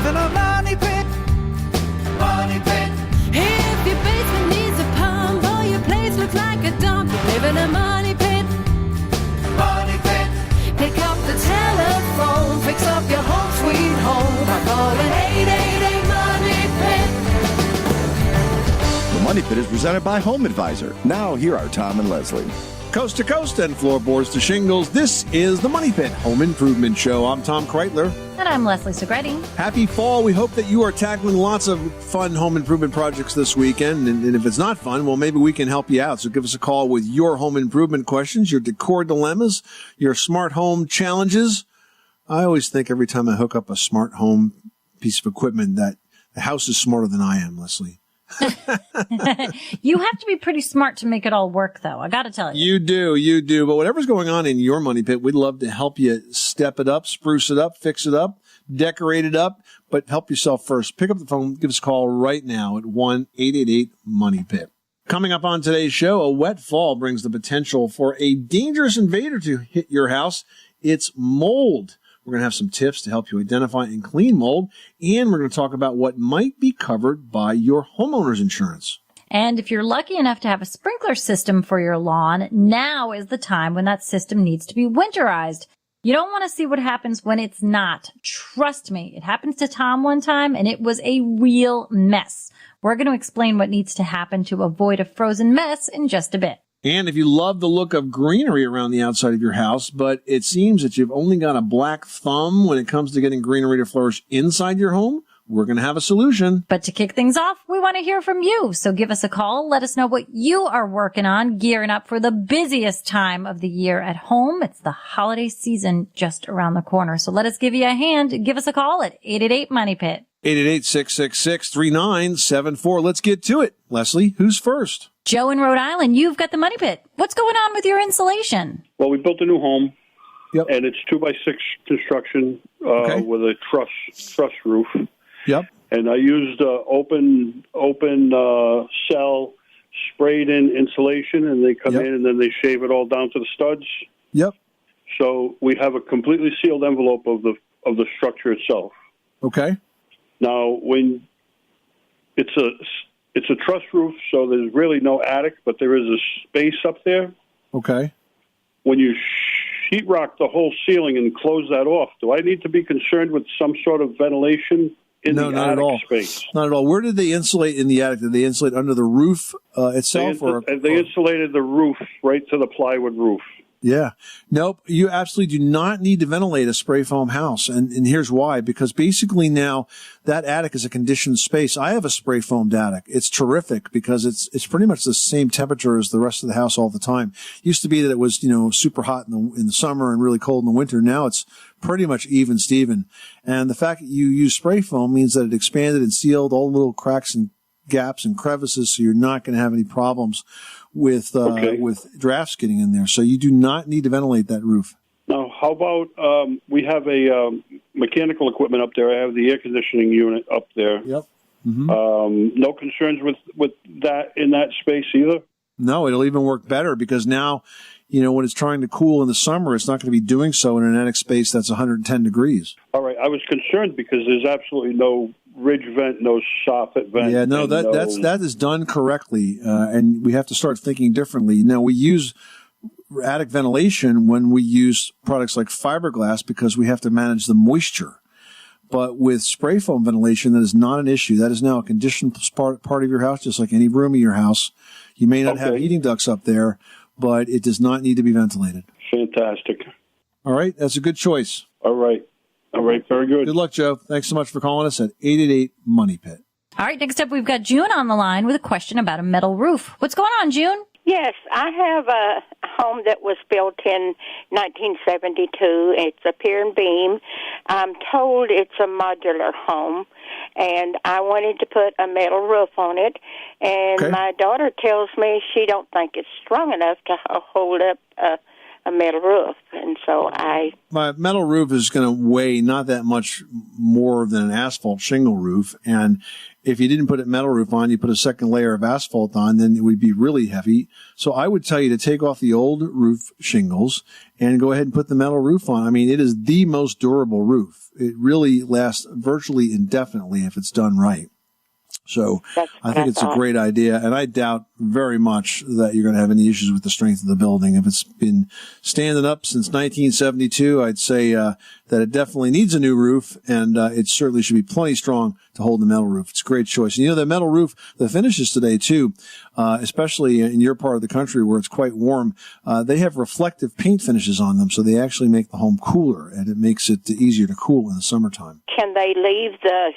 live in a money pit. Money pit. If your basement needs a pump or your place looks like a dump, you live in a money pit. Money pit. Pick up the telephone, fix up your home sweet home by calling 888 Money Pit. The Money Pit is presented by Home Advisor. Now, here are Tom and Leslie. Coast to coast and floorboards to shingles, this is the Money Pit Home Improvement Show. I'm Tom Kreitler. And I'm Leslie Segretti. Happy fall. We hope that you are tackling lots of fun home improvement projects this weekend. And if it's not fun, well, maybe we can help you out. So give us a call with your home improvement questions, your decor dilemmas, your smart home challenges. I always think every time I hook up a smart home piece of equipment that the house is smarter than I am, Leslie. You have to be pretty smart to make it all work, though. I got to tell you. You do. But whatever's going on in your money pit, we'd love to help you step it up, spruce it up, fix it up, decorate it up, but help yourself first. Pick up the phone, give us a call right now at 1-888-MONEY-PIT. Coming up on today's show, a wet fall brings the potential for a dangerous invader to hit your house. It's mold. We're going to have some tips to help you identify and clean mold, and we're going to talk about what might be covered by your homeowner's insurance. And if you're lucky enough to have a sprinkler system for your lawn, now is the time when that system needs to be winterized. You don't want to see what happens when it's not. Trust me, it happened to Tom one time, and it was a real mess. We're going to explain what needs to happen to avoid a frozen mess in just a bit. And if you love the look of greenery around the outside of your house, but it seems that you've only got a black thumb when it comes to getting greenery to flourish inside your home, we're going to have a solution. But to kick things off, we want to hear from you. So give us a call. Let us know what you are working on, gearing up for the busiest time of the year at home. It's the holiday season just around the corner. So let us give you a hand. Give us a call at 888-MONEY-PIT. 888-666-3974. Let's get to it. Leslie, who's first? Joe in Rhode Island, you've got the Money Pit. What's going on with your insulation? Well, we built a new home, Yep. and it's 2x6 construction Okay. with a truss roof. Yep. And I used open cell sprayed in insulation, and they come Yep. in and then they shave it all down to the studs. Yep. So we have a completely sealed envelope of the structure itself. Okay. Now, when it's a truss roof, so there's really no attic, but there is a space up there. Okay. When you sheetrock the whole ceiling and close that off, do I need to be concerned with some sort of ventilation in No, the not attic at all. space? Not at all. Where did they insulate in the attic? Did they insulate under the roof itself? They insulated the roof right to the plywood roof. Yeah. Nope. You absolutely do not need to ventilate a spray foam house. And here's why. Because basically now that attic is a conditioned space. I have a spray foamed attic. It's terrific because it's pretty much the same temperature as the rest of the house all the time. Used to be that it was, super hot in the summer and really cold in the winter. Now it's pretty much even Steven. And the fact that you use spray foam means that it expanded and sealed all the little cracks and gaps and crevices, so you're not going to have any problems with drafts getting in there. So you do not need to ventilate that roof. Now, how about we have a mechanical equipment up there. I have the air conditioning unit up there. Yep. Mm-hmm. No concerns with that in that space either? No, it'll even work better because now, when it's trying to cool in the summer, it's not going to be doing so in an attic space that's 110 degrees. All right. I was concerned because there's absolutely no ridge vent, no soffit vent. Yeah, no, that is done correctly, and we have to start thinking differently. Now, we use attic ventilation when we use products like fiberglass because we have to manage the moisture. But with spray foam ventilation, that is not an issue. That is now a conditioned part of your house, just like any room in your house. You may not have heating ducts up there, but it does not need to be ventilated. Fantastic. All right, that's a good choice. All right, very good. Good luck, Joe. Thanks so much for calling us at 888-MONEY-PIT. All right, next up we've got June on the line with a question about a metal roof. What's going on, June? Yes, I have a home that was built in 1972. It's a pier and beam. I'm told it's a modular home, and I wanted to put a metal roof on it. And my daughter tells me she don't think it's strong enough to hold up a metal roof, and so My metal roof is going to weigh not that much more than an asphalt shingle roof. And if you didn't put a metal roof on, you put a second layer of asphalt on, then it would be really heavy. So I would tell you to take off the old roof shingles and go ahead and put the metal roof on. I mean, it is the most durable roof. It really lasts virtually indefinitely if it's done right. So I think it's a great idea, and I doubt very much that you're going to have any issues with the strength of the building. If it's been standing up since 1972, I'd say that it definitely needs a new roof, and it certainly should be plenty strong to hold the metal roof. It's a great choice. And, the metal roof, the finishes today, too, especially in your part of the country where it's quite warm, they have reflective paint finishes on them, so they actually make the home cooler, and it makes it easier to cool in the summertime. can they leave the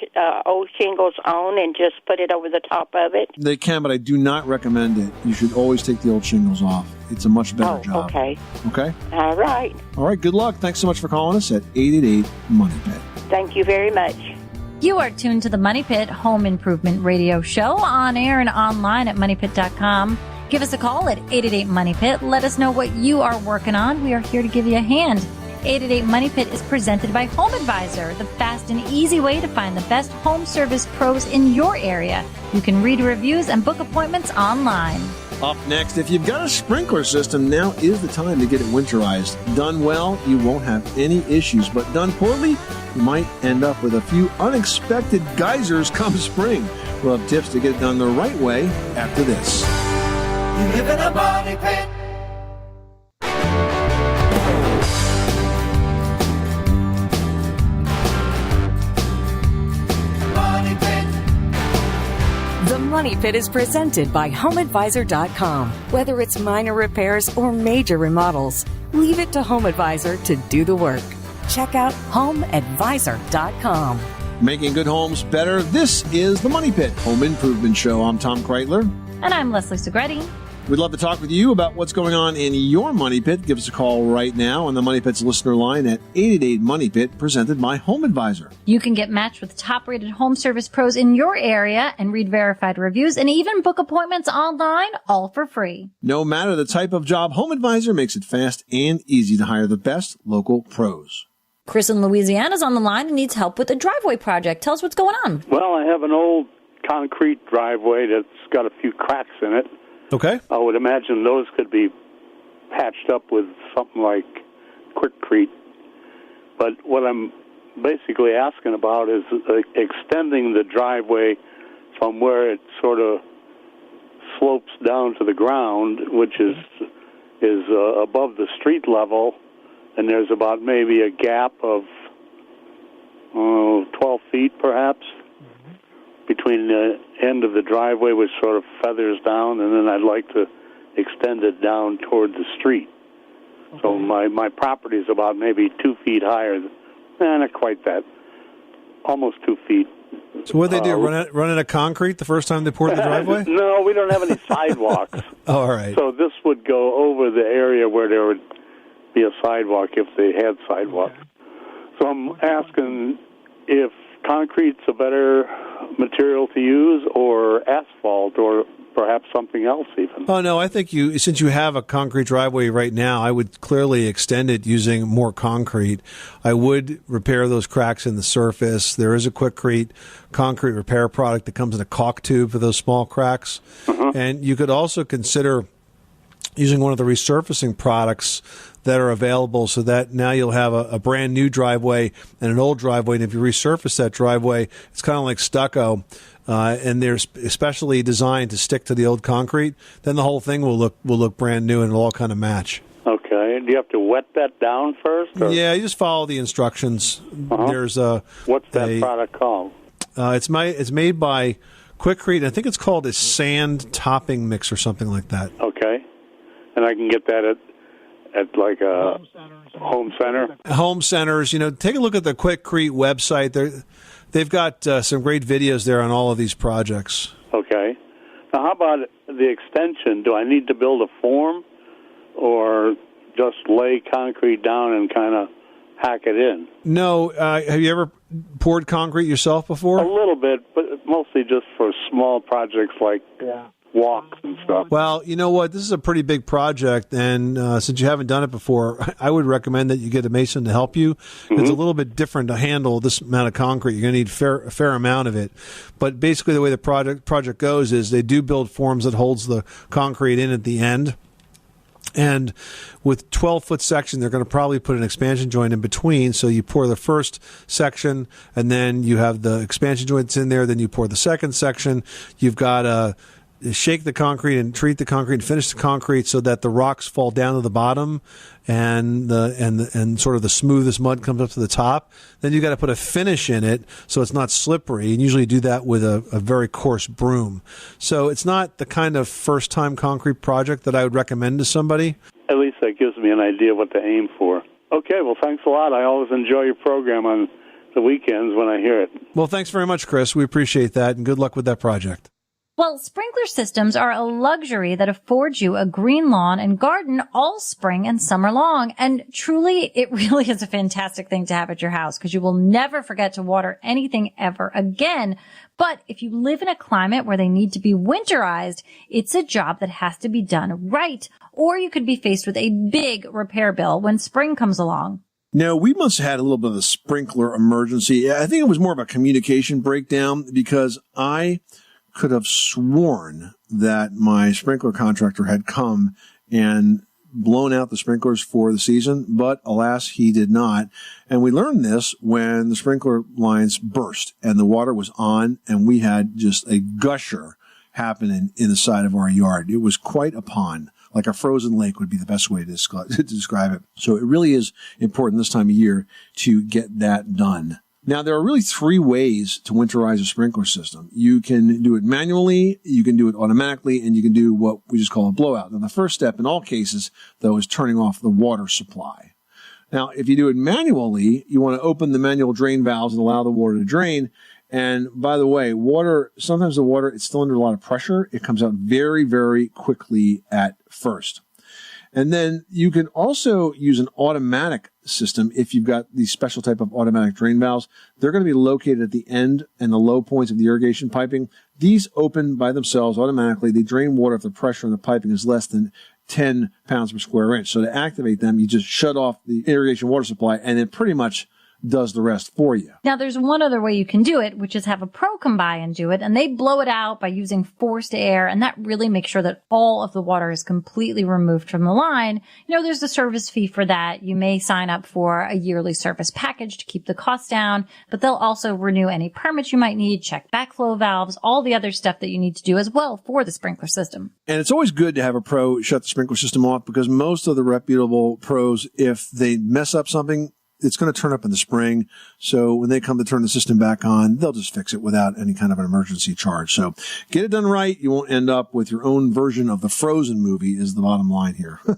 old shingles on and just put it over the top of it? They can, but I do not recommend it. You should always take the old shingles off. It's a much better job. Okay. Okay? All right. All right, good luck. Thanks so much for calling us at 888-MONEY-PIT. Thank you very much. You are tuned to the Money Pit Home Improvement Radio Show on air and online at moneypit.com. Give us a call at 888-MONEY-PIT. Let us know what you are working on. We are here to give you a hand. 888-MONEY-PIT is presented by Home Advisor, the fast and easy way to find the best home service pros in your area. You can read reviews and book appointments online. Up next, if you've got a sprinkler system, now is the time to get it winterized. Done well, you won't have any issues, but done poorly, you might end up with a few unexpected geysers come spring. We'll have tips to get it done the right way after this. You live in a money pit. Money pit. The Money Pit is presented by HomeAdvisor.com. Whether it's minor repairs or major remodels, leave it to HomeAdvisor to do the work. Check out HomeAdvisor.com. Making good homes better. This is the Money Pit Home Improvement Show. I'm Tom Kreitler. And I'm Leslie Segretti. We'd love to talk with you about what's going on in your Money Pit. Give us a call right now on the Money Pit's listener line at 888-MONEY-PIT, presented by Home Advisor. You can get matched with top-rated home service pros in your area and read verified reviews and even book appointments online, all for free. No matter the type of job, Home Advisor makes it fast and easy to hire the best local pros. Chris in Louisiana is on the line and needs help with a driveway project. Tell us what's going on. Well, I have an old concrete driveway that's got a few cracks in it. Okay. I would imagine those could be patched up with something like Quikrete. But what I'm basically asking about is extending the driveway from where it sort of slopes down to the ground, which is above the street level, and there's about maybe a gap of 12 feet perhaps between the end of the driveway, which sort of feathers down, and then I'd like to extend it down toward the street. Okay. So my property is about maybe 2 feet higher. Not quite that. Almost 2 feet. So what did they do, run it of concrete the first time they poured the driveway? No, we don't have any sidewalks. Oh, all right. So this would go over the area where there would be a sidewalk if they had sidewalks. Okay. So I'm asking if concrete's a better material to use, or asphalt, or perhaps something else even. Oh, no, I think since you have a concrete driveway right now, I would clearly extend it using more concrete. I would repair those cracks in the surface. There is a Quikrete concrete repair product that comes in a caulk tube for those small cracks. Uh-huh. And you could also consider using one of the resurfacing products that are available, so that now you'll have a brand new driveway and an old driveway. And if you resurface that driveway, it's kind of like stucco, and they're especially designed to stick to the old concrete. Then the whole thing will look brand new, and it'll all kind of match. Okay. Do you have to wet that down first? Or? Yeah, you just follow the instructions. Uh-huh. There's what's that product called? It's made by Quikrete. I think it's called a sand topping mix or something like that. Okay. And I can get that at like a home center? Home centers. Take a look at the Quikrete website. They've got some great videos there on all of these projects. Okay. Now, how about the extension? Do I need to build a form or just lay concrete down and kind of hack it in? No. Have you ever poured concrete yourself before? A little bit, but mostly just for small projects like walks and stuff. Well, you know what? This is a pretty big project, and since you haven't done it before, I would recommend that you get a mason to help you. It's a little bit different to handle this amount of concrete. You're going to need a fair amount of it. But basically, the way the project goes is they do build forms that holds the concrete in at the end. And with 12-foot section, they're going to probably put an expansion joint in between. So you pour the first section, and then you have the expansion joints in there. Then you pour the second section. You've got to shake the concrete and treat the concrete and finish the concrete so that the rocks fall down to the bottom and sort of the smoothest mud comes up to the top. Then you got to put a finish in it so it's not slippery, and usually do that with a very coarse broom. So it's not the kind of first time concrete project that I would recommend to somebody. At least that gives me an idea what to aim for. Okay, well, thanks a lot. I always enjoy your program on the weekends when I hear it. Well, thanks very much, Chris. We appreciate that, and good luck with that project. Well, sprinkler systems are a luxury that affords you a green lawn and garden all spring and summer long. And truly, it really is a fantastic thing to have at your house because you will never forget to water anything ever again. But if you live in a climate where they need to be winterized, it's a job that has to be done right. Or you could be faced with a big repair bill when spring comes along. No, we must have had a little bit of a sprinkler emergency. I think it was more of a communication breakdown because I could have sworn that my sprinkler contractor had come and blown out the sprinklers for the season, but alas, he did not. And we learned this when the sprinkler lines burst and the water was on and we had just a gusher happening in the side of our yard. It was quite a pond. Like a frozen lake would be the best way to describe it. So it really is important this time of year to get that done. Now, there are really three ways to winterize a sprinkler system. You can do it manually, you can do it automatically, and you can do what we just call a blowout. Now, the first step in all cases, though, is turning off the water supply. Now, if you do it manually, you want to open the manual drain valves and allow the water to drain. And by the way, sometimes the water, it's still under a lot of pressure. It comes out very, very quickly at first. And then you can also use an automatic system if you've got these special type of automatic drain valves. They're going to be located at the end and the low points of the irrigation piping. These open by themselves automatically. They drain water if the pressure in the piping is less than 10 pounds per square inch. So to activate them, you just shut off the irrigation water supply and it pretty much does the rest for you. Now, there's one other way you can do it, which is have a pro come by and do it, and they blow it out by using forced air, and that really makes sure that all of the water is completely removed from the line. You know, there's a service fee for that. You may sign up for a yearly service package to keep the cost down, but they'll also renew any permits you might need, check backflow valves, all the other stuff that you need to do as well for the sprinkler system. And it's always good to have a pro shut the sprinkler system off because most of the reputable pros, if they mess up something, it's going to turn up in the spring. So when they come to turn the system back on, they'll just fix it without any kind of an emergency charge. So get it done right. You won't end up with your own version of the Frozen movie is the bottom line here. All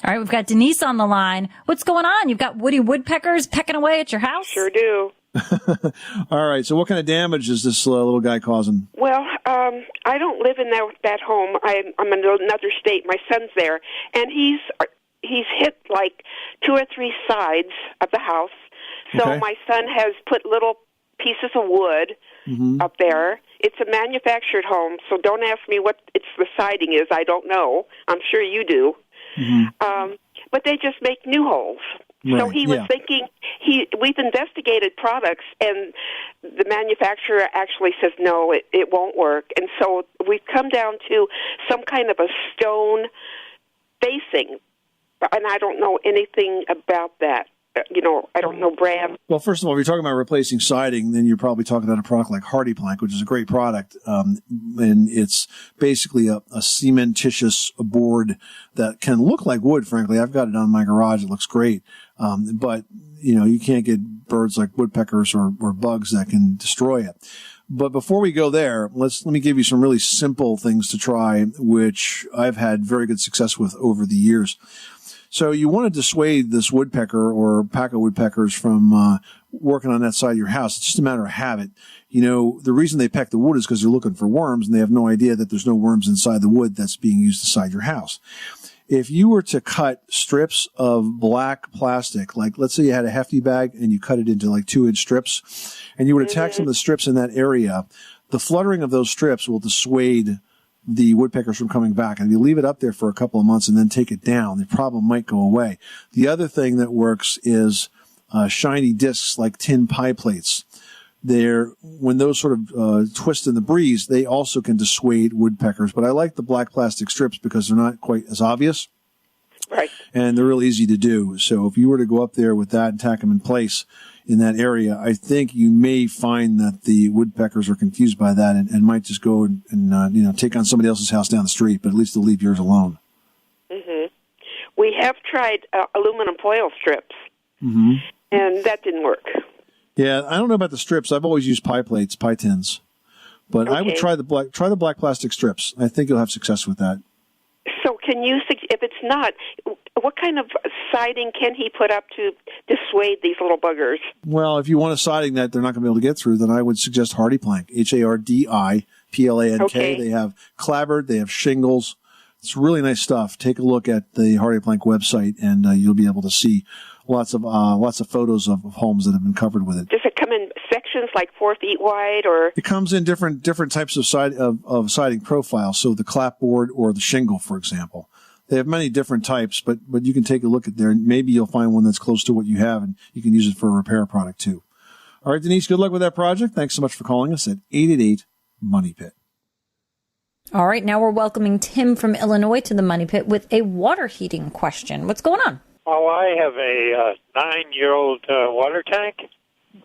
right, we've got Denise on the line. What's going on? You've got woody woodpeckers pecking away at your house? Sure do. All right, so what kind of damage is this little guy causing? Well, I don't live in that home. I'm in another state. My son's there, and he's hit like 2 or 3 sides of the house. So Okay. my son has put little pieces of wood up there. It's a manufactured home, so don't ask me what the siding is. I don't know. I'm sure you do. But they just make new holes. So Right, he was yeah. thinking, we've investigated products, and the manufacturer actually says, no, it won't work. And so we've come down to some kind of a stone facing, and I don't know anything about that. I don't know brand. Well, first of all, if you're talking about replacing siding, then you're probably talking about a product like Hardy Plank, which is a great product. And it's basically a cementitious board that can look like wood, frankly. I've got it on my garage. It looks great. But, you can't get birds like woodpeckers or bugs that can destroy it. But before we go there, let me give you some really simple things to try, which I've had very good success with over the years. So you want to dissuade this woodpecker or pack of woodpeckers from working on that side of your house. It's just a matter of habit. The reason they peck the wood is because they're looking for worms, and they have no idea that there's no worms inside the wood that's being used inside your house. If you were to cut strips of black plastic, like let's say you had a Hefty bag and you cut it into like 2-inch strips, and you would attach some of the strips in that area, the fluttering of those strips will dissuade the woodpeckers from coming back. And if you leave it up there for a couple of months and then take it down, the problem might go away. The other thing that works is shiny discs like tin pie plates. When those sort of twist in the breeze, they also can dissuade woodpeckers. But I like the black plastic strips because they're not quite as obvious. Right. And they're real easy to do. So if you were to go up there with that and tack them in place in that area, I think you may find that the woodpeckers are confused by that and might just go and take on somebody else's house down the street, but at least they'll leave yours alone. Mm-hmm. We have tried aluminum foil strips, mm-hmm. and that didn't work. Yeah, I don't know about the strips. I've always used pie plates, pie tins. But I would try the black plastic strips. I think you'll have success with that. So can you, if it's not, what kind of siding can he put up to dissuade these little buggers? Well, if you want a siding that they're not going to be able to get through, then I would suggest Hardy Plank, HARDIPLANK. Okay. They have clapboard, they have shingles. It's really nice stuff. Take a look at the Hardy Plank website, and you'll be able to see lots of photos of homes that have been covered with it. Does it come in sections like 4 feet wide, or? It comes in different types of siding profiles. So the clapboard or the shingle, for example. They have many different types, but you can take a look at there, and maybe you'll find one that's close to what you have, and you can use it for a repair product too. All right, Denise, good luck with that project. Thanks so much for calling us at 888-MONEY-PIT. All right, now we're welcoming Tim from Illinois to the Money Pit with a water heating question. What's going on? Oh, I have a 9-year-old water tank,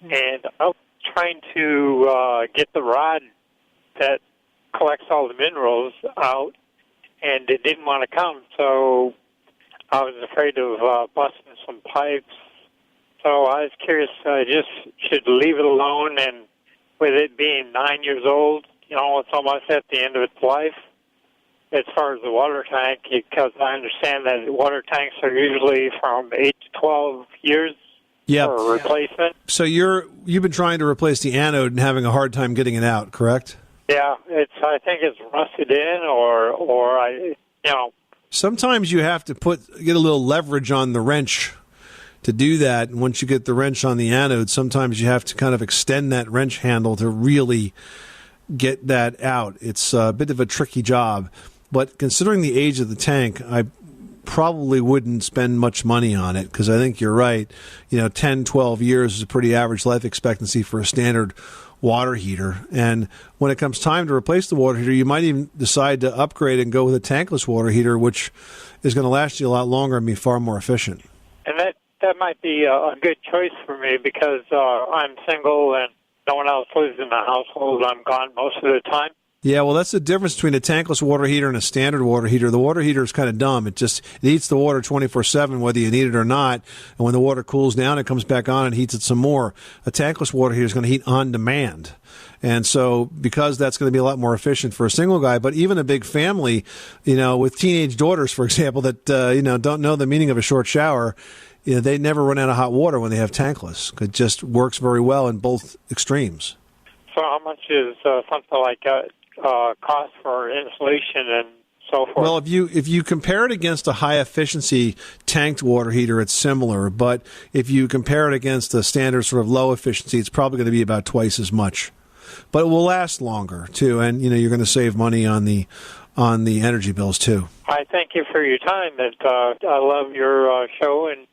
and I was trying to get the rod that collects all the minerals out, and it didn't want to come, so I was afraid of busting some pipes. So I was curious, I just should leave it alone, and with it being 9 years old, it's almost at the end of its life as far as the water tank, because I understand that water tanks are usually from 8 to 12 years for replacement. So you've been trying to replace the anode and having a hard time getting it out, correct? Yeah, I think it's rusted in, or I. Sometimes you have to get a little leverage on the wrench to do that. And once you get the wrench on the anode, sometimes you have to kind of extend that wrench handle to really get that out. It's a bit of a tricky job. But considering the age of the tank, I probably wouldn't spend much money on it, because I think you're right. 10, 12 years is a pretty average life expectancy for a standard water heater. And when it comes time to replace the water heater, you might even decide to upgrade and go with a tankless water heater, which is going to last you a lot longer and be far more efficient. And that might be a good choice for me, because I'm single and no one else lives in the household. I'm gone most of the time. Yeah, well, that's the difference between a tankless water heater and a standard water heater. The water heater is kind of dumb. It heats the water 24/7, whether you need it or not. And when the water cools down, it comes back on and heats it some more. A tankless water heater is going to heat on demand. And so because that's going to be a lot more efficient for a single guy, but even a big family, with teenage daughters, for example, that, don't know the meaning of a short shower, they never run out of hot water when they have tankless. It just works very well in both extremes. So how much is something like cost for installation and so forth? Well, if you compare it against a high efficiency tanked water heater, it's similar. But if you compare it against a standard sort of low efficiency, it's probably going to be about twice as much. But it will last longer too, and you're going to save money on the energy bills too. I thank you for your time. I love your show, and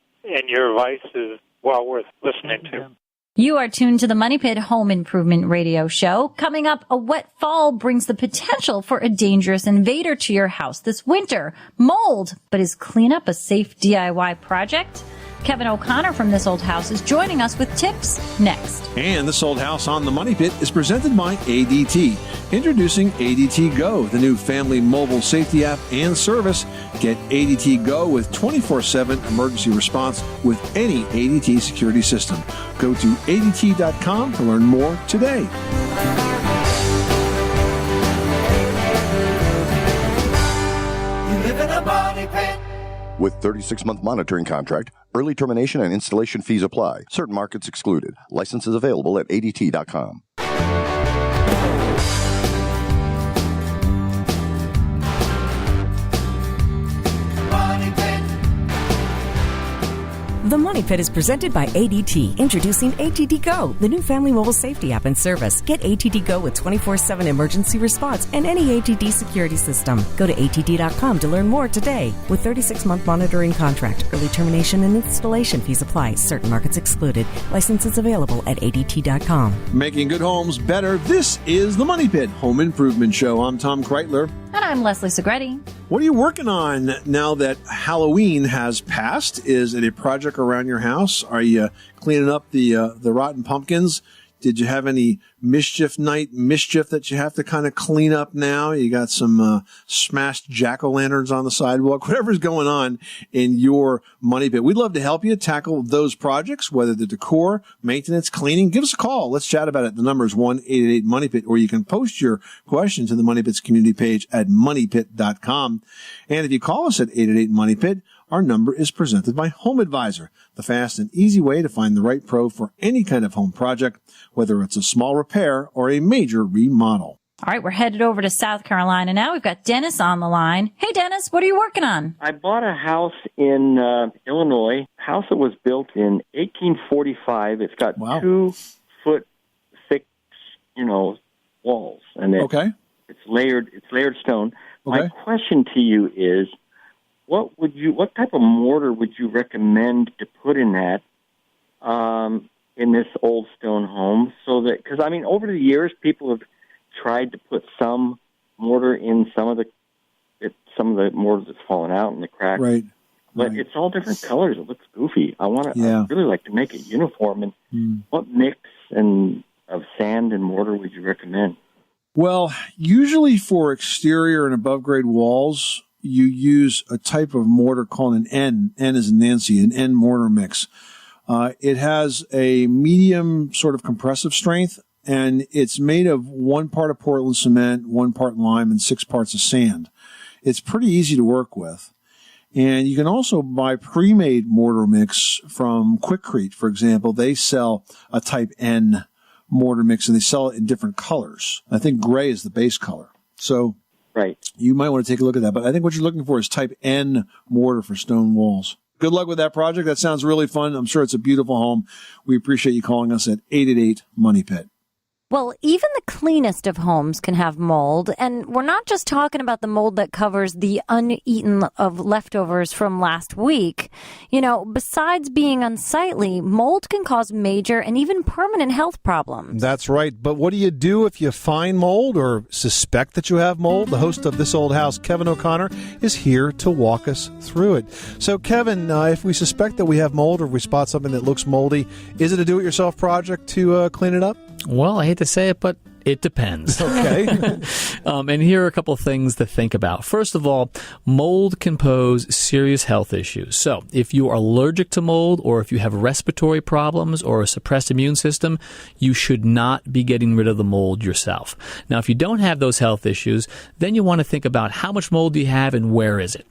your advice is well worth listening to. You are tuned to the Money Pit Home Improvement Radio Show. Coming up, a wet fall brings the potential for a dangerous invader to your house this winter. Mold. But is cleanup a safe DIY project? Kevin O'Connor from This Old House is joining us with tips next. And This Old House on the Money Pit is presented by ADT. Introducing ADT Go, the new family mobile safety app and service. Get ADT Go with 24/7 emergency response with any ADT security system. Go to ADT.com to learn more today. You live in a money pit. With 36-month monitoring contract, early termination and installation fees apply. Certain markets excluded. Licenses available at ADT.com. Money pit. The Money Pit is presented by ADT. Introducing ATT Go, the new family mobile safety app and service. Get ATT Go with 24/7 emergency response and any ATT security system. Go to att.com to learn more today. With 36-month monitoring contract, early termination and installation fees apply. Certain markets excluded. Licenses available at att.com. Making good homes better. This is the Money Pit Home Improvement Show. I'm Tom Kreitler. And I'm Leslie Segretti. What are you working on now that Halloween has passed? Is it a project around your house? Are you cleaning up the rotten pumpkins? Did you have any mischief that you have to kind of clean up now? You got some smashed jack-o'-lanterns on the sidewalk, whatever's going on in your Money Pit. We'd love to help you tackle those projects, whether the decor, maintenance, cleaning. Give us a call. Let's chat about it. The number is 1-888-MONEYPIT, or you can post your question to the Money Pit's community page at moneypit.com. And if you call us at 888-MONEYPIT, our number is presented by Home Advisor, the fast and easy way to find the right pro for any kind of home project, whether it's a small repair or a major remodel. All right, we're headed over to South Carolina now. We've got Dennis on the line. Hey, Dennis, what are you working on? I bought a house in Illinois, house that was built in 1845. It's got 2 foot thick, walls, and it's layered stone. Okay. My question to you is, what type of mortar would you recommend to put in that, in this old stone home? So that, because over the years, people have tried to put some mortar in some of the mortar that's fallen out and the cracks. Right. But it's all different colors. It looks goofy. I'd really like to make it uniform. And what mix of sand and mortar would you recommend? Well, usually for exterior and above grade walls, you use a type of mortar called an N. N as in Nancy, an N mortar mix. It has a medium sort of compressive strength, and it's made of 1 part of Portland cement, 1 part lime, and 6 parts of sand. It's pretty easy to work with. And you can also buy pre-made mortar mix from Quikrete, for example. They sell a type N mortar mix, and they sell it in different colors. I think gray is the base color. So you might want to take a look at that. But I think what you're looking for is type N mortar for stone walls. Good luck with that project. That sounds really fun. I'm sure it's a beautiful home. We appreciate you calling us at 888-MONEYPIT. Well, even the cleanest of homes can have mold, and we're not just talking about the mold that covers the uneaten of leftovers from last week. Besides being unsightly, mold can cause major and even permanent health problems. That's right. But what do you do if you find mold or suspect that you have mold? The host of This Old House, Kevin O'Connor, is here to walk us through it. So, Kevin, if we suspect that we have mold or if we spot something that looks moldy, is it a do-it-yourself project to clean it up? Well, I hate to say it, but it depends. Okay. And here are a couple of things to think about. First of all, mold can pose serious health issues. So if you are allergic to mold, or if you have respiratory problems or a suppressed immune system, you should not be getting rid of the mold yourself. Now, if you don't have those health issues, then you want to think about how much mold do you have and where is it.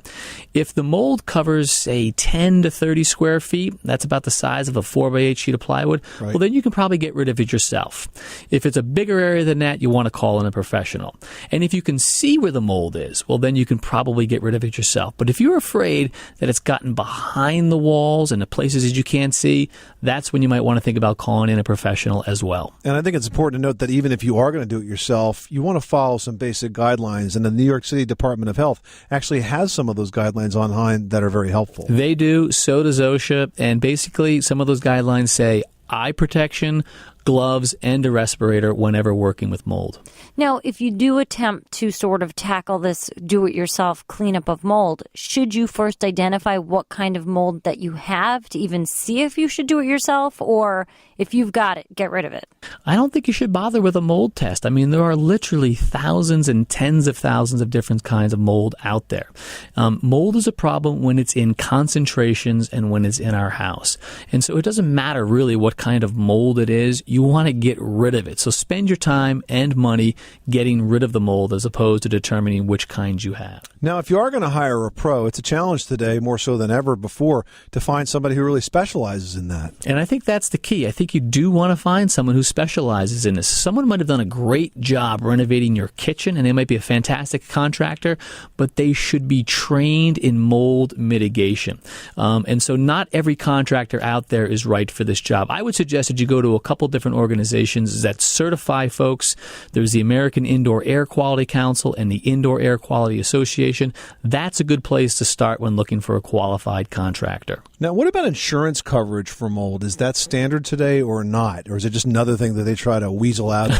If the mold covers, say, 10 to 30 square feet, that's about the size of a 4x8 sheet of plywood, well, then you can probably get rid of it yourself. If it's a bigger area than that, you want to call in a professional. And if you can see where the mold is, well, then you can probably get rid of it yourself. But if you're afraid that it's gotten behind the walls and the places that you can't see, that's when you might want to think about calling in a professional as well. And I think it's important to note that even if you are going to do it yourself, you want to follow some basic guidelines. And the New York City Department of Health actually has some of those guidelines online that are very helpful. They do. So does OSHA. And basically, some of those guidelines say eye protection, gloves, and a respirator whenever working with mold. Now, if you do attempt to sort of tackle this do-it-yourself cleanup of mold, should you first identify what kind of mold that you have to even see if you should do it yourself, or if you've got it, get rid of it? I don't think you should bother with a mold test. I mean, there are literally thousands and tens of thousands of different kinds of mold out there. Mold is a problem when it's in concentrations and when it's in our house. And so it doesn't matter really what kind of mold it is. You want to get rid of it. So spend your time and money getting rid of the mold as opposed to determining which kind you have. Now, if you are going to hire a pro, it's a challenge today more so than ever before to find somebody who really specializes in that. And I think that's the key. I think you do want to find someone who specializes in this. Someone might have done a great job renovating your kitchen, and they might be a fantastic contractor, but they should be trained in mold mitigation. And so not every contractor out there is right for this job. I would suggest that you go to a couple different organizations that certify folks. There's the American Indoor Air Quality Council and the Indoor Air Quality Association. That's a good place to start when looking for a qualified contractor. Now, what about insurance coverage for mold? Is that standard today or not? Or is it just another thing that they try to weasel out?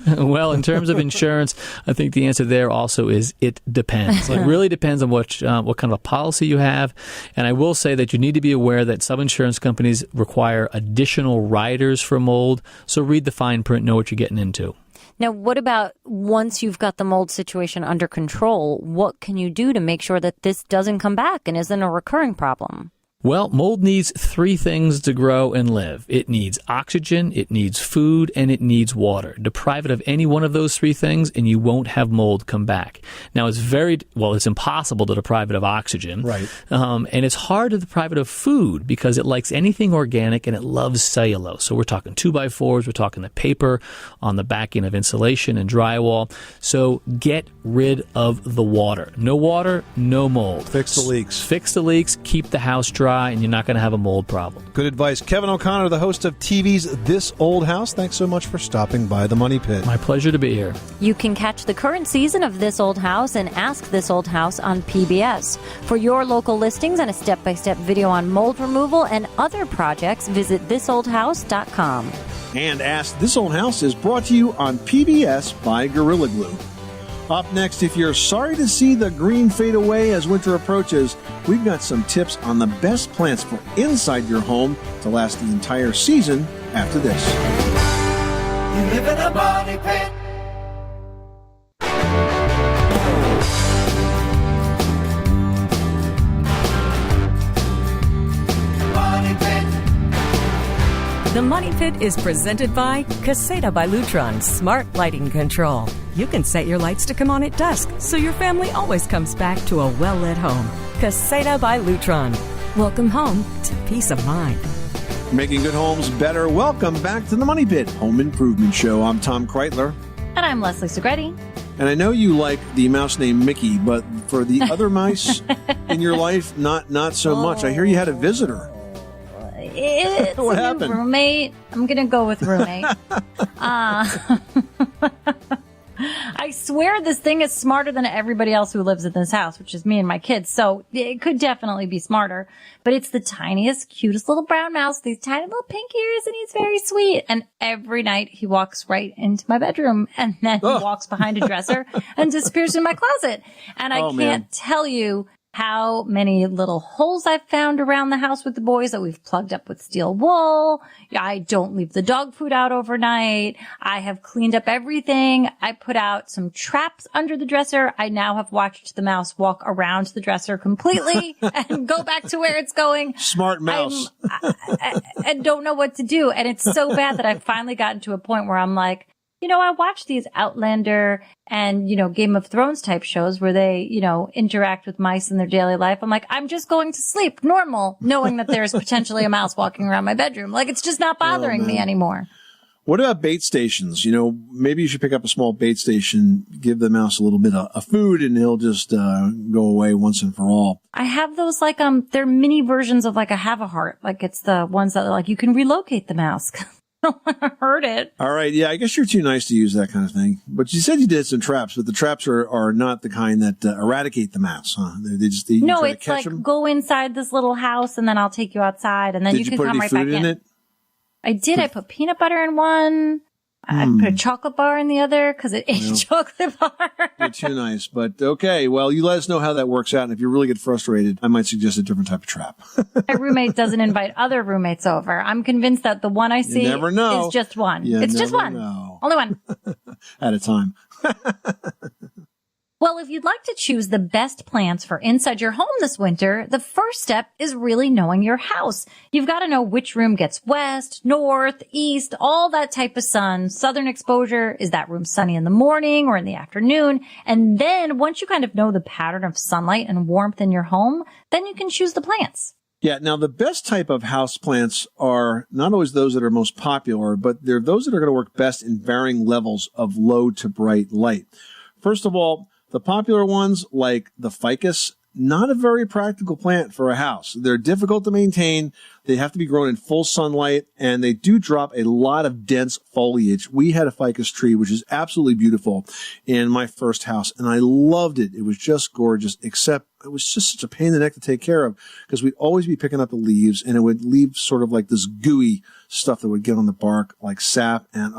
Well, in terms of insurance, I think the answer there also is it depends. It really depends on what kind of a policy you have. And I will say that you need to be aware that some insurance companies require additional riders for mold. So read the fine print, know what you're getting into. Now, what about once you've got the mold situation under control, what can you do to make sure that this doesn't come back and isn't a recurring problem? Well, mold needs three things to grow and live. It needs oxygen, it needs food, and it needs water. Deprive it of any one of those three things, and you won't have mold come back. Now, it's impossible to deprive it of oxygen. Right. And it's hard to deprive it of food because it likes anything organic and it loves cellulose. So we're talking 2x4s, we're talking the paper on the backing of insulation and drywall. So get rid of the water. No water, no mold. Fix the leaks. Fix the leaks, keep the house dry, and you're not going to have a mold problem. Good advice. Kevin O'Connor, the host of TV's This Old House. Thanks so much for stopping by the Money Pit. My pleasure to be here. You can catch the current season of This Old House and Ask This Old House on PBS. For your local listings and a step-by-step video on mold removal and other projects, visit thisoldhouse.com. And Ask This Old House is brought to you on PBS by Gorilla Glue. Up next, if you're sorry to see the green fade away as winter approaches, we've got some tips on the best plants for inside your home to last the entire season after this. You live in a money pit. Money pit. The Money Pit is presented by Caseta by Lutron Smart Lighting Control. You can set your lights to come on at dusk, so your family always comes back to a well-lit home. Caseta by Lutron. Welcome home to peace of mind. Making good homes better. Welcome back to the Money Pit Home Improvement Show. I'm Tom Kreitler. And I'm Leslie Segretti. And I know you like the mouse named Mickey, but for the other mice in your life, not so much. I hear you had a visitor. It's what a happened? Roommate. I'm going to go with roommate. I swear this thing is smarter than everybody else who lives in this house, which is me and my kids. So it could definitely be smarter. But it's the tiniest, cutest little brown mouse, these tiny little pink ears, and he's very sweet. And every night he walks right into my bedroom and then he walks behind a dresser and disappears in my closet. And I can't tell you how many little holes I've found around the house with the boys that we've plugged up with steel wool. I don't leave the dog food out overnight. I have cleaned up everything. I put out some traps under the dresser. I now have watched the mouse walk around the dresser completely and go back to where it's going. Smart mouse. I don't know what to do. And it's so bad that I've finally gotten to a point where I'm like, you know, I watch these Outlander and, Game of Thrones type shows where they, interact with mice in their daily life. I'm like, I'm just going to sleep normal, knowing that there's potentially a mouse walking around my bedroom. Like, it's just not bothering me anymore. What about bait stations? Maybe you should pick up a small bait station, give the mouse a little bit of food, and he'll just go away once and for all. I have those they're mini versions of like a Have-A-Heart. Like, it's the ones that are like, you can relocate the mouse. I don't want to hurt it. All right. Yeah, I guess you're too nice to use that kind of thing. But you said you did some traps, but the traps are not the kind that eradicate the mouse, huh? They just no, it's like them? Go inside this little house and then I'll take you outside and then you can come right back in. Did you put any food in it? I did. I put peanut butter in one. I put a chocolate bar in the other because it is a chocolate bar. You're too nice. But okay, well, you let us know how that works out. And if you really get frustrated, I might suggest a different type of trap. My roommate doesn't invite other roommates over. I'm convinced that the one I see is just one. It's just one. Only one. At a time. Well, if you'd like to choose the best plants for inside your home this winter, the first step is really knowing your house. You've got to know which room gets west, north, east, all that type of sun. Southern exposure, is that room sunny in the morning or in the afternoon? And then once you kind of know the pattern of sunlight and warmth in your home, then you can choose the plants. Yeah, now the best type of house plants are not always those that are most popular, but they're those that are going to work best in varying levels of low to bright light. First of all, the popular ones like the ficus, not a very practical plant for a house. They're difficult to maintain. They have to be grown in full sunlight, and they do drop a lot of dense foliage. We had a ficus tree, which is absolutely beautiful, in my first house, and I loved it. It was just gorgeous, except it was just such a pain in the neck to take care of because we'd always be picking up the leaves, and it would leave sort of like this gooey stuff that would get on the bark, like sap, and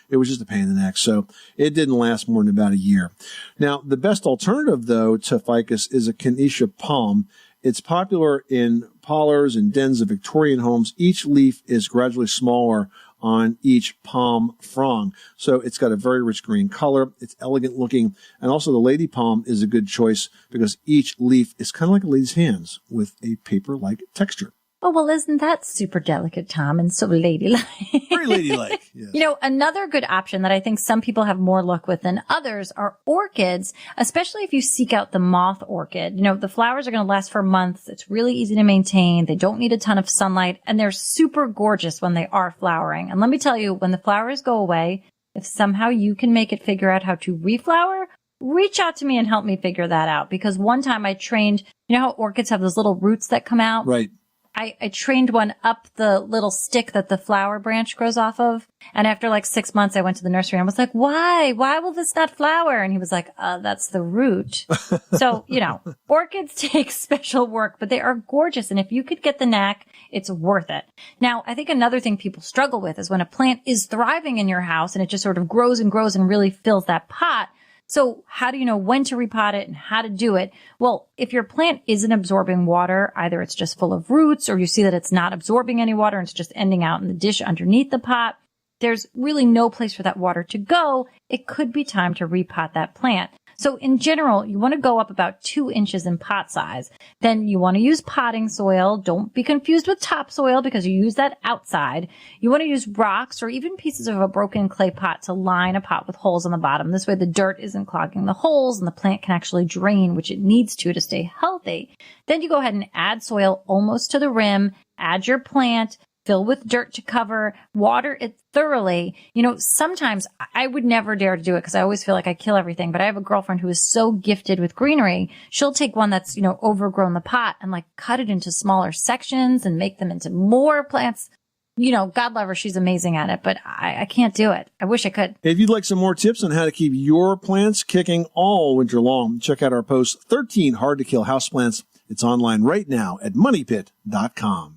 it was just a pain in the neck. So it didn't last more than about a year. Now, the best alternative, though, to ficus is a Kenosha palm. It's popular in parlors and dens of Victorian homes. Each leaf is gradually smaller on each palm frond. So it's got a very rich green color. It's elegant looking. And also the lady palm is a good choice because each leaf is kind of like a lady's hands with a paper-like texture. Oh, well, isn't that super delicate, Tom, and so ladylike? Very ladylike, yes. You know, another good option that I think some people have more luck with than others are orchids, especially if you seek out the moth orchid. You know, the flowers are going to last for months. It's really easy to maintain. They don't need a ton of sunlight, and they're super gorgeous when they are flowering. And let me tell you, when the flowers go away, if somehow you can make it figure out how to reflower, reach out to me and help me figure that out. Because one time I trained, you know how orchids have those little roots that come out? Right. I trained one up the little stick that the flower branch grows off of. And after like 6 months, I went to the nursery and I was like, why? Why will this not flower? And he was like, that's the root. So, you know, orchids take special work, but they are gorgeous. And if you could get the knack, it's worth it. Now, I think another thing people struggle with is when a plant is thriving in your house and it just sort of grows and grows and really fills that pot. So how do you know when to repot it and how to do it? Well, if your plant isn't absorbing water, either it's just full of roots or you see that it's not absorbing any water and it's just ending out in the dish underneath the pot, there's really no place for that water to go. It could be time to repot that plant. So in general, you want to go up about 2 inches in pot size. Then you want to use potting soil. Don't be confused with topsoil because you use that outside. You want to use rocks or even pieces of a broken clay pot to line a pot with holes on the bottom. This way the dirt isn't clogging the holes and the plant can actually drain, which it needs to stay healthy. Then you go ahead and add soil almost to the rim, add your plant, fill with dirt to cover, water it thoroughly. You know, sometimes I would never dare to do it because I always feel like I kill everything. But I have a girlfriend who is so gifted with greenery. She'll take one that's, you know, overgrown the pot and like cut it into smaller sections and make them into more plants. You know, God love her. She's amazing at it, but I can't do it. I wish I could. If you'd like some more tips on how to keep your plants kicking all winter long, check out our post, 13 Hard to Kill Houseplants. It's online right now at moneypit.com.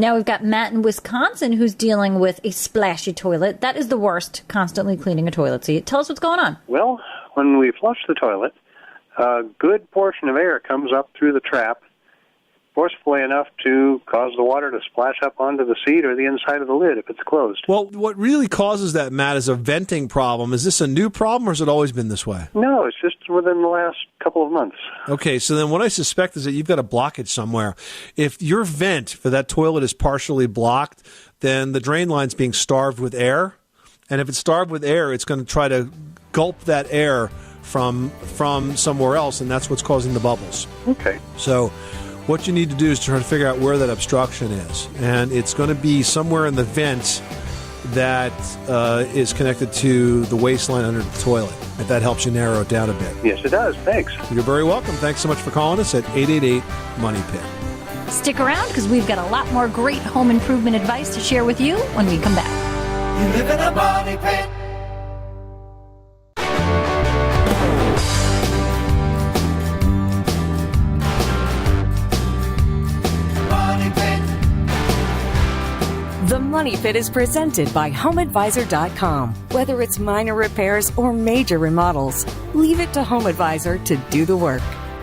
Now we've got Matt in Wisconsin who's dealing with a splashy toilet. That is the worst, constantly cleaning a toilet seat. Tell us what's going on. Well, when we flush the toilet, a good portion of air comes up through the trap, forcefully enough to cause the water to splash up onto the seat or the inside of the lid if it's closed. Well, what really causes that, Matt, is a venting problem. Is this a new problem or has it always been this way? No, it's just within the last couple of months. Okay, so then what I suspect is that you've got a blockage somewhere. If your vent for that toilet is partially blocked, then the drain line's being starved with air. And if it's starved with air, it's going to try to gulp that air from somewhere else, and that's what's causing the bubbles. Okay. So what you need to do is try to figure out where that obstruction is. And it's going to be somewhere in the vent that is connected to the waistline under the toilet, if that helps you narrow it down a bit. Yes, it does. Thanks. You're very welcome. Thanks so much for calling us at 888-MONEY-PIT. Stick around because we've got a lot more great home improvement advice to share with you when we come back. You live in a money pit. The Money Pit is presented by HomeAdvisor.com. Whether it's minor repairs or major remodels, leave it to HomeAdvisor to do the work.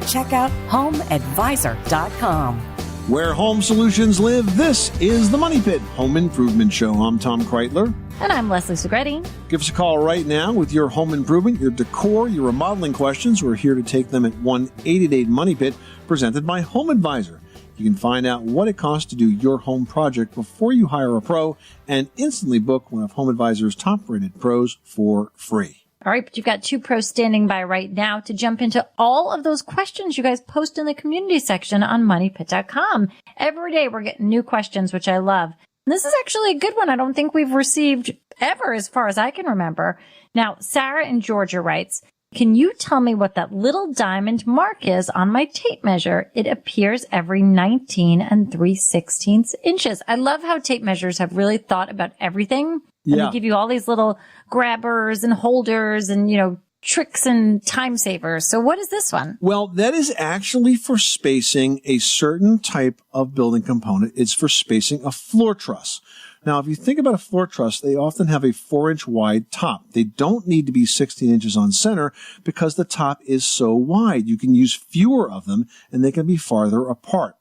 Check out HomeAdvisor.com. Where home solutions live, this is the Money Pit Home Improvement Show. I'm Tom Kreitler. And I'm Leslie Segretti. Give us a call right now with your home improvement, your decor, your remodeling questions. We're here to take them at 1-888-MONEY-PIT, presented by Home Advisor. You can find out what it costs to do your home project before you hire a pro and instantly book one of Home Advisor's top-rated pros for free. All right, but you've got 2 pros standing by right now to jump into all of those questions you guys post in the community section on MoneyPit.com. Every day we're getting new questions, which I love. And this is actually a good one I don't think we've received ever as far as I can remember. Now, Sarah in Georgia writes, can you tell me what that little diamond mark is on my tape measure? It appears every 19 3/16 inches. I love how tape measures have really thought about everything. And they give you all these little grabbers and holders and, tricks and time savers. So what is this one? Well, that is actually for spacing a certain type of building component. It's for spacing a floor truss. Now, if you think about a floor truss, they often have a 4-inch wide top. They don't need to be 16 inches on center because the top is so wide. You can use fewer of them and they can be farther apart.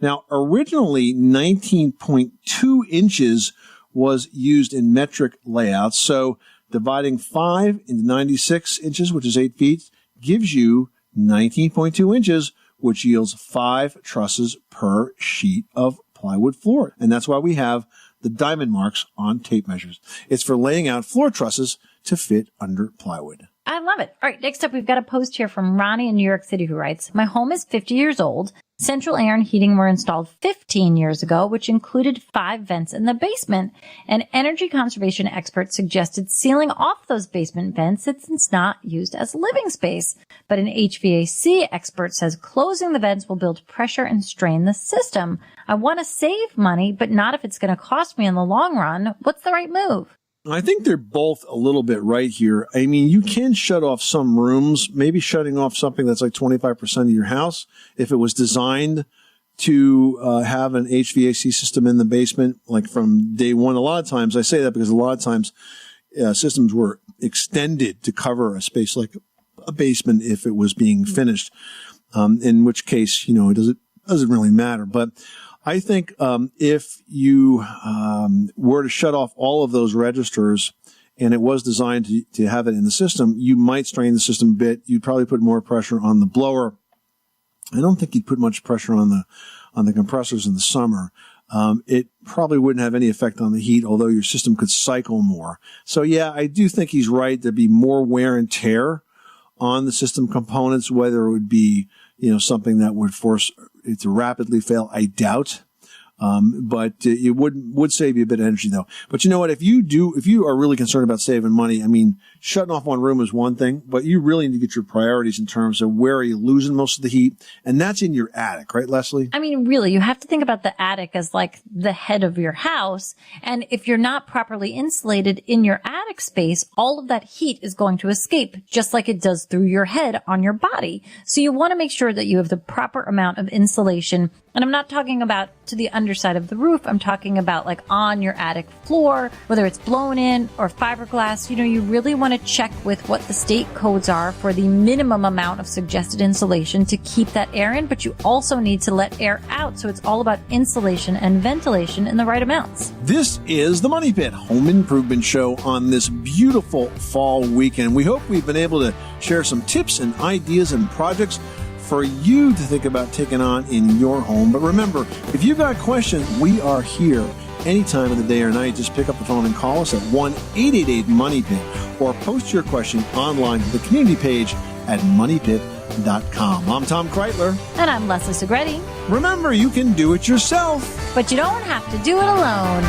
Now, originally 19.2 inches was used in metric layouts. So dividing 5 into 96 inches, which is 8 feet, gives you 19.2 inches, which yields 5 trusses per sheet of plywood floor. And that's why we have the diamond marks on tape measures. It's for laying out floor trusses to fit under plywood. I love it. All right, next up, we've got a post here from Ronnie in New York City who writes, my home is 50 years old. Central air and heating were installed 15 years ago, which included 5 vents in the basement. An energy conservation expert suggested sealing off those basement vents since it's not used as living space. But an HVAC expert says closing the vents will build pressure and strain the system. I want to save money, but not if it's going to cost me in the long run. What's the right move? I think they're both a little bit right here. I mean, you can shut off some rooms, maybe shutting off something that's like 25% of your house. If it was designed to have an HVAC system in the basement, like from day one, a lot of times, I say that because a lot of times systems were extended to cover a space like a basement if it was being finished, in which case, it doesn't really matter. But I think if you were to shut off all of those registers and it was designed to have it in the system, you might strain the system a bit. You'd probably put more pressure on the blower. I don't think you'd put much pressure on the compressors in the summer. It probably wouldn't have any effect on the heat, although your system could cycle more. So yeah, I do think he's right. There'd be more wear and tear on the system components, whether it would be, something that would force it to rapidly fail, I doubt. But it would save you a bit of energy though. But you know what? If you are really concerned about saving money, I mean, shutting off one room is one thing, but you really need to get your priorities in terms of where are you losing most of the heat. And that's in your attic, right, Leslie? I mean, really, you have to think about the attic as like the head of your house. And if you're not properly insulated in your attic space, all of that heat is going to escape just like it does through your head on your body. So you want to make sure that you have the proper amount of insulation. And I'm not talking about to the underside of the roof. I'm talking about like on your attic floor, whether it's blown in or fiberglass. You really want to check with what the state codes are for the minimum amount of suggested insulation to keep that air in, but you also need to let air out. So it's all about insulation and ventilation in the right amounts. This is the Money Pit Home Improvement Show on this beautiful fall weekend. We hope we've been able to share some tips and ideas and projects for you to think about taking on in your home. But remember, if you've got questions, we are here any time of the day or night. Just pick up the phone and call us at 1-888-MONEY-PIT or post your question online to the community page at MoneyPit.com. I'm Tom Kreitler. And I'm Leslie Segretti. Remember, you can do it yourself, but you don't have to do it alone.